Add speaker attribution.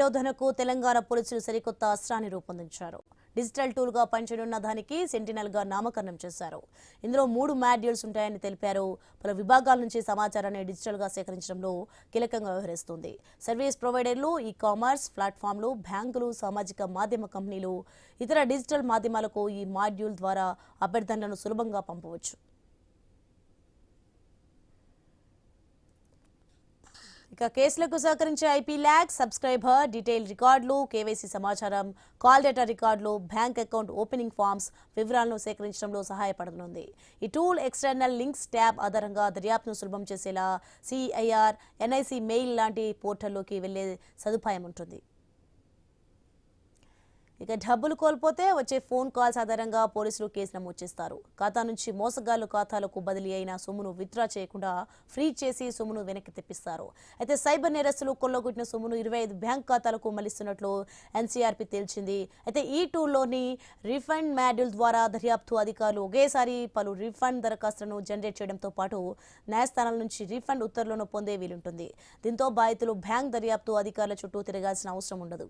Speaker 1: నిరోధనకు తెలంగాణ పోలీసులు సరికొత్త అస్త్రాన్ని రూపొందించారు. డిజిటల్ టూల్ గా పనిచేయనున్న దానికి సెంటినల్ గా నామకరణం చేశారు. ఇందులో 3 మాడ్యూల్స్ ఉంటాయని తెలిపారు. పలు విభాగాల నుంచి సమాచారాన్ని డిజిటల్ గా సేకరించడంలో కీలకంగా వ్యవహరిస్తుంది. సర్వీస్ ప్రొవైడర్లు, ఈ-కామర్స్ ప్లాట్ఫామ్లు, బ్యాంకులు, సామాజిక మాధ్యమ కంపెనీలు, ఇతర డిజిటల్ మాధ్యమాలకు ఈ మాడ్యూల్ ద్వారా అభ్యర్థనలను సులభంగా పంపవచ్చు. ఇక కేసులకు సహకరించే ఐపీ ల్యాగ్, సబ్స్క్రైబర్ డీటెయిల్ రికార్డులు, కేవైసీ సమాచారం, కాల్ డేటా రికార్డులు, బ్యాంక్ అకౌంట్ ఓపెనింగ్ ఫామ్స్ వివరాలను సేకరించడంలో సహాయపడనుంది. ఈ టూల్ ఎక్స్టర్నల్ లింక్స్ ట్యాబ్ ఆధారంగా దర్యాప్తును సులభం చేసేలా సిఐఆర్, ఎన్ఐసి మెయిల్ లాంటి పోర్టల్లోకి వెళ్లే సదుపాయం ఉంటుంది. ఇక డబ్బులు కోల్పోతే వచ్చే ఫోన్ కాల్స్ ఆధారంగా పోలీసులు కేసు నమోదు చేస్తారు. ఖాతా నుంచి మోసగాళ్లు ఖాతాలకు బదిలీ అయిన సొమ్మును విత్డ్రా చేయకుండా ఫ్రీజ్ చేసి సొమ్మును వెనక్కి తెప్పిస్తారు. అయితే సైబర్ నేరస్తులు కొల్లగొట్టిన సొమ్మును 25 బ్యాంక్ ఖాతాలకు మళ్లిస్తున్నట్లు ఎన్సీఆర్పీ తేల్చింది. అయితే ఈ టూల్లోని రీఫండ్ మాడ్యూల్ ద్వారా దర్యాప్తు అధికారులు ఒకేసారి పలు రీఫండ్ దరఖాస్తులను జనరేట్ చేయడంతో పాటు న్యాయస్థానాల నుంచి రీఫండ్ ఉత్తర్వులను పొందే వీలుంటుంది. దీంతో బాధితులు బ్యాంక్ దర్యాప్తు అధికారుల చుట్టూ తిరగాల్సిన అవసరం ఉండదు.